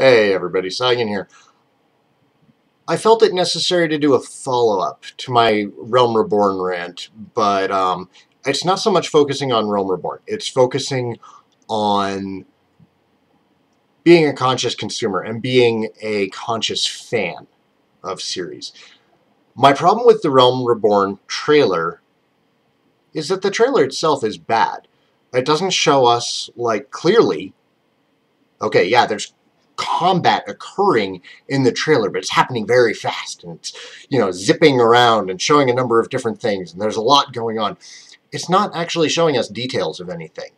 Hey everybody, Saigan here. I felt it necessary to do a follow-up to my Realm Reborn rant, but it's not so much focusing on Realm Reborn. It's focusing on being a conscious consumer and being a conscious fan of series. My problem with the Realm Reborn trailer is that the trailer itself is bad. It doesn't show us, like, clearly, okay, yeah, there's combat occurring in the trailer, but it's happening very fast, and it's, zipping around and showing a number of different things, and there's a lot going on. It's not actually showing us details of anything.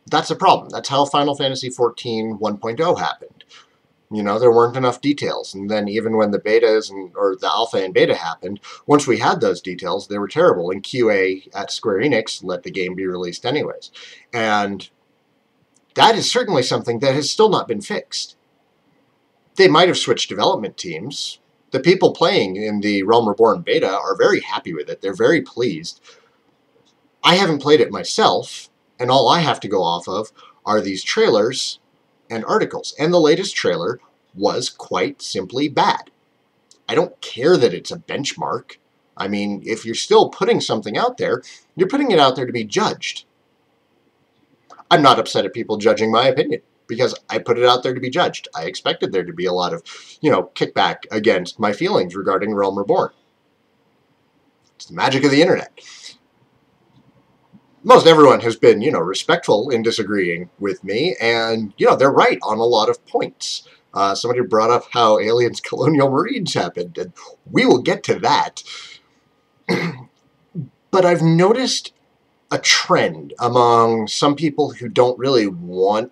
That's a problem. That's how Final Fantasy XIV 1.0 happened. There weren't enough details, and then even when the betas or the alpha and beta happened, once we had those details, they were terrible, and QA at Square Enix let the game be released anyways. And that is certainly something that has still not been fixed. They might have switched development teams. The people playing in the Realm Reborn beta are very happy with it. They're very pleased. I haven't played it myself, and all I have to go off of are these trailers and articles. And the latest trailer was quite simply bad. I don't care that it's a benchmark. I mean, if you're still putting something out there, you're putting it out there to be judged. I'm not upset at people judging my opinion, because I put it out there to be judged. I expected there to be a lot of, kickback against my feelings regarding Realm Reborn. It's the magic of the internet. Most everyone has been, respectful in disagreeing with me, and, they're right on a lot of points. Somebody brought up how Aliens Colonial Marines happened, and we will get to that. But I've noticed a trend among some people who don't really want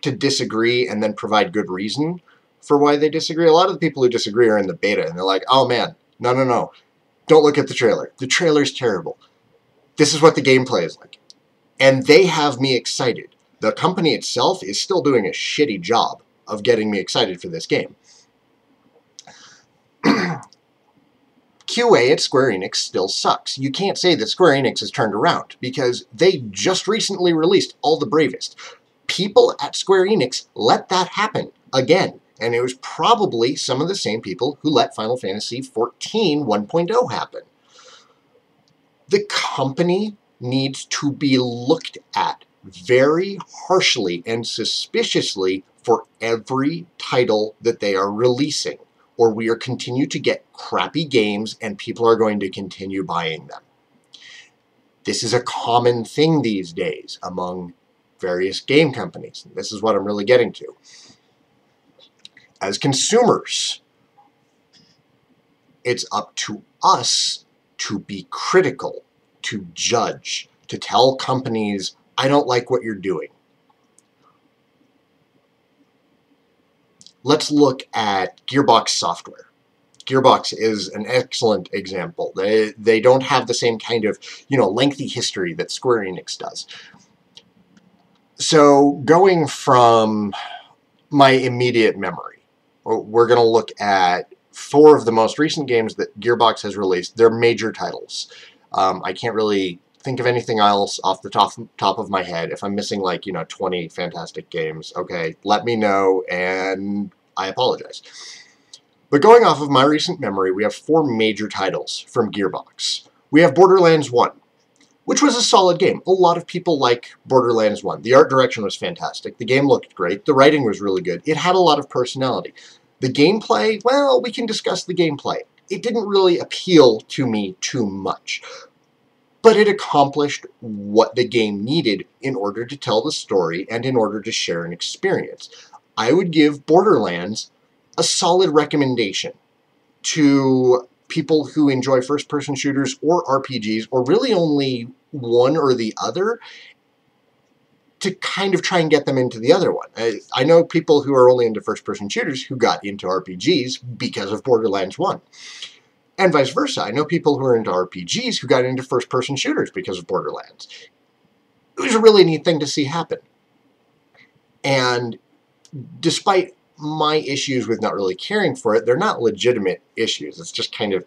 to disagree and then provide good reason for why they disagree. A lot of the people who disagree are in the beta, and they're like, oh man, no, don't look at the trailer. The trailer's terrible. This is what the gameplay is like. And they have me excited. The company itself is still doing a shitty job of getting me excited for this game. QA at Square Enix still sucks. You can't say that Square Enix has turned around, because they just recently released All the Bravest. People at Square Enix let that happen again, and it was probably some of the same people who let Final Fantasy XIV 1.0 happen. The company needs to be looked at very harshly and suspiciously for every title that they are releasing, or we are continue to get crappy games and people are going to continue buying them. This is a common thing these days among various game companies. And this is what I'm really getting to. As consumers, it's up to us to be critical, to judge, to tell companies, I don't like what you're doing. Let's look at Gearbox Software. Gearbox is an excellent example. They don't have the same kind of, lengthy history that Square Enix does. So going from my immediate memory, we're going to look at 4 of the most recent games that Gearbox has released. They're major titles. I can't really think of anything else off the top of my head. If I'm missing, 20 fantastic games, okay, let me know, and I apologize. But going off of my recent memory, we have 4 major titles from Gearbox. We have Borderlands 1, which was a solid game. A lot of people like Borderlands 1. The art direction was fantastic. The game looked great. The writing was really good. It had a lot of personality. The gameplay, well, we can discuss the gameplay. It didn't really appeal to me too much, but it accomplished what the game needed in order to tell the story and in order to share an experience. I would give Borderlands a solid recommendation to people who enjoy first-person shooters or RPGs, or really only one or the other, to kind of try and get them into the other one. I know people who are only into first-person shooters who got into RPGs because of Borderlands 1. And vice versa. I know people who are into RPGs who got into first-person shooters because of Borderlands. It was a really neat thing to see happen. And despite my issues with not really caring for it, they're not legitimate issues. It's just kind of,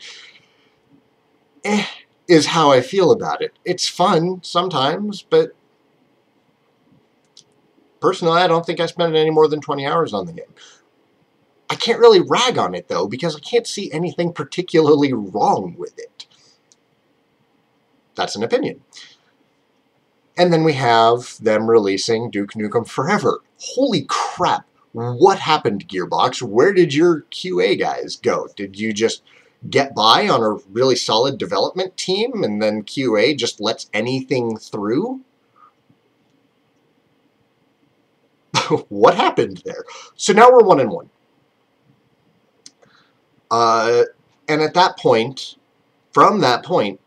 is how I feel about it. It's fun sometimes, but Personally, I don't think I spent any more than 20 hours on the game. I can't really rag on it, though, because I can't see anything particularly wrong with it. That's an opinion. And then we have them releasing Duke Nukem Forever. Holy crap! What happened, Gearbox? Where did your QA guys go? Did you just get by on a really solid development team and then QA just lets anything through? What happened there? So now we're 1-1. And at that point, from that point,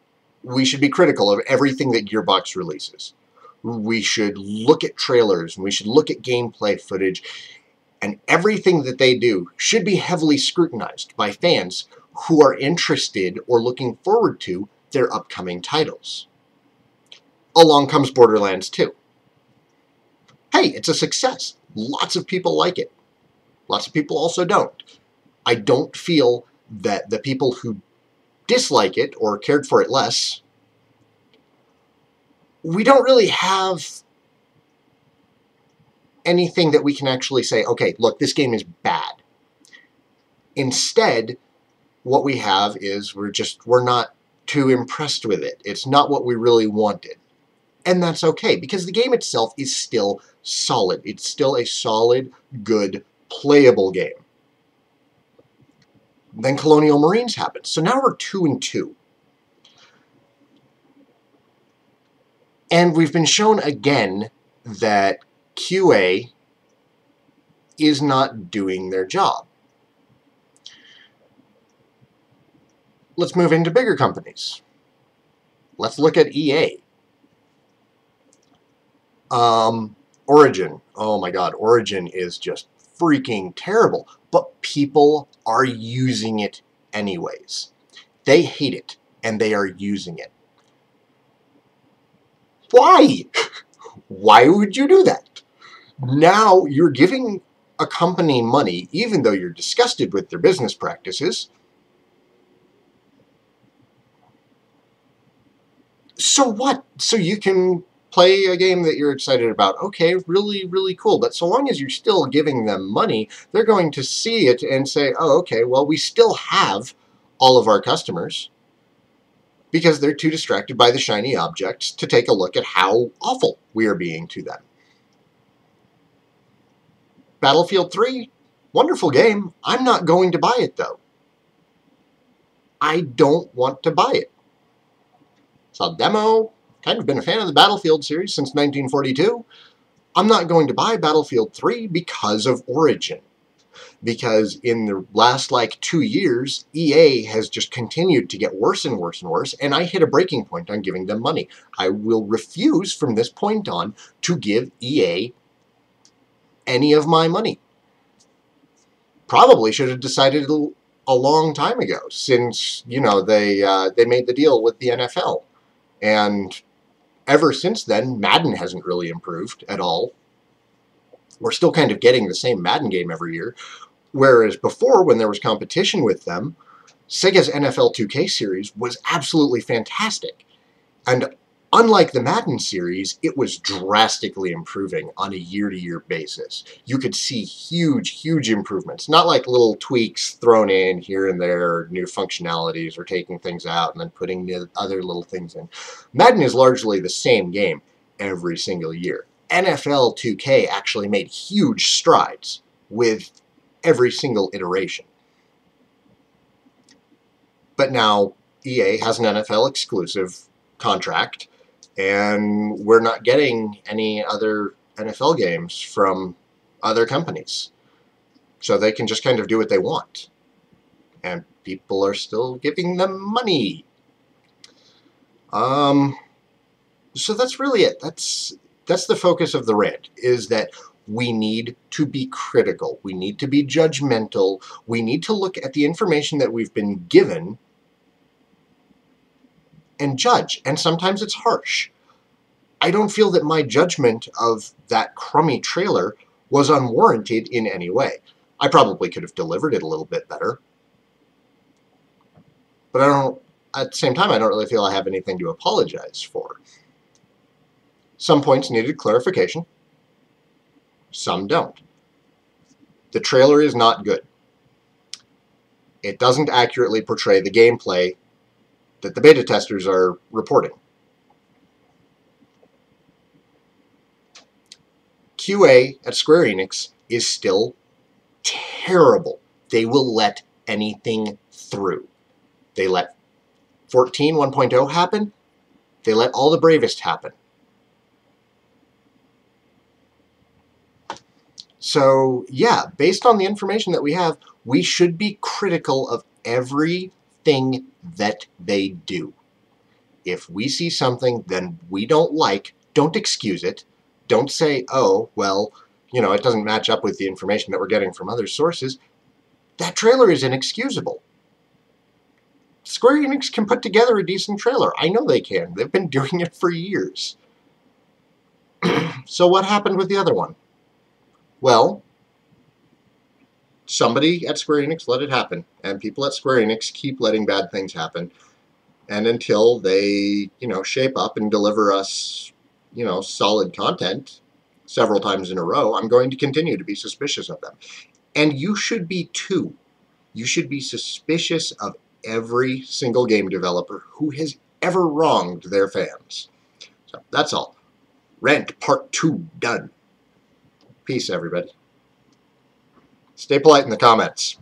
we should be critical of everything that Gearbox releases. We should look at trailers, and we should look at gameplay footage, and everything that they do should be heavily scrutinized by fans who are interested or looking forward to their upcoming titles. Along comes Borderlands 2. Hey, it's a success. Lots of people like it. Lots of people also don't. I don't feel that the people who dislike it or cared for it less, we don't really have anything that we can actually say, okay, look, this game is bad. Instead, what we have is we're not too impressed with it. It's not what we really wanted. And that's okay, because the game itself is still solid. It's still a solid, good, playable game. Then Colonial Marines happened. So now we're 2-2. And we've been shown again that QA is not doing their job. Let's move into bigger companies. Let's look at EA. Origin. Oh my god, Origin is just freaking terrible. But people are using it anyways. They hate it, and they are using it. Why? Why would you do that? Now you're giving a company money, even though you're disgusted with their business practices. So what? So you can play a game that you're excited about. Okay, really, really cool. But so long as you're still giving them money, they're going to see it and say, oh, okay, well, we still have all of our customers, because they're too distracted by the shiny objects to take a look at how awful we are being to them. Battlefield 3, wonderful game. I'm not going to buy it, though. I don't want to buy it. Saw a demo, kind of been a fan of the Battlefield series since 1942. I'm not going to buy Battlefield 3 because of Origin. Because in the last, 2 years, EA has just continued to get worse and worse and worse, and I hit a breaking point on giving them money. I will refuse from this point on to give EA any of my money. Probably should have decided a long time ago, since, they made the deal with the NFL. And ever since then, Madden hasn't really improved at all. We're still kind of getting the same Madden game every year. Whereas before, when there was competition with them, Sega's NFL 2K series was absolutely fantastic. And unlike the Madden series, it was drastically improving on a year-to-year basis. You could see huge, huge improvements. Not like little tweaks thrown in here and there, new functionalities, or taking things out and then putting the other little things in. Madden is largely the same game every single year. NFL 2K actually made huge strides with every single iteration. But now EA has an NFL exclusive contract, and we're not getting any other NFL games from other companies. So they can just kind of do what they want. And people are still giving them money. So that's really it. That's the focus of the rant, is that we need to be critical. We need to be judgmental. We need to look at the information that we've been given and judge. And sometimes it's harsh. I don't feel that my judgment of that crummy trailer was unwarranted in any way. I probably could have delivered it a little bit better. But at the same time, I don't really feel I have anything to apologize for. Some points needed clarification. Some don't. The trailer is not good. It doesn't accurately portray the gameplay that the beta testers are reporting. QA at Square Enix is still terrible. They will let anything through. They let 14 1.0 happen. They let all the bravest happen. So, yeah, based on the information that we have, we should be critical of everything that they do. If we see something then we don't like, don't excuse it. Don't say, oh, well, you know, it doesn't match up with the information that we're getting from other sources. That trailer is inexcusable. Square Enix can put together a decent trailer. I know they can. They've been doing it for years. So what happened with the other one? Well, somebody at Square Enix let it happen, and people at Square Enix keep letting bad things happen, and until they, you know, shape up and deliver us, you know, solid content several times in a row, I'm going to continue to be suspicious of them. And you should be too. You should be suspicious of every single game developer who has ever wronged their fans. So that's all. Rant Part 2 done. Peace, everybody. Stay polite in the comments.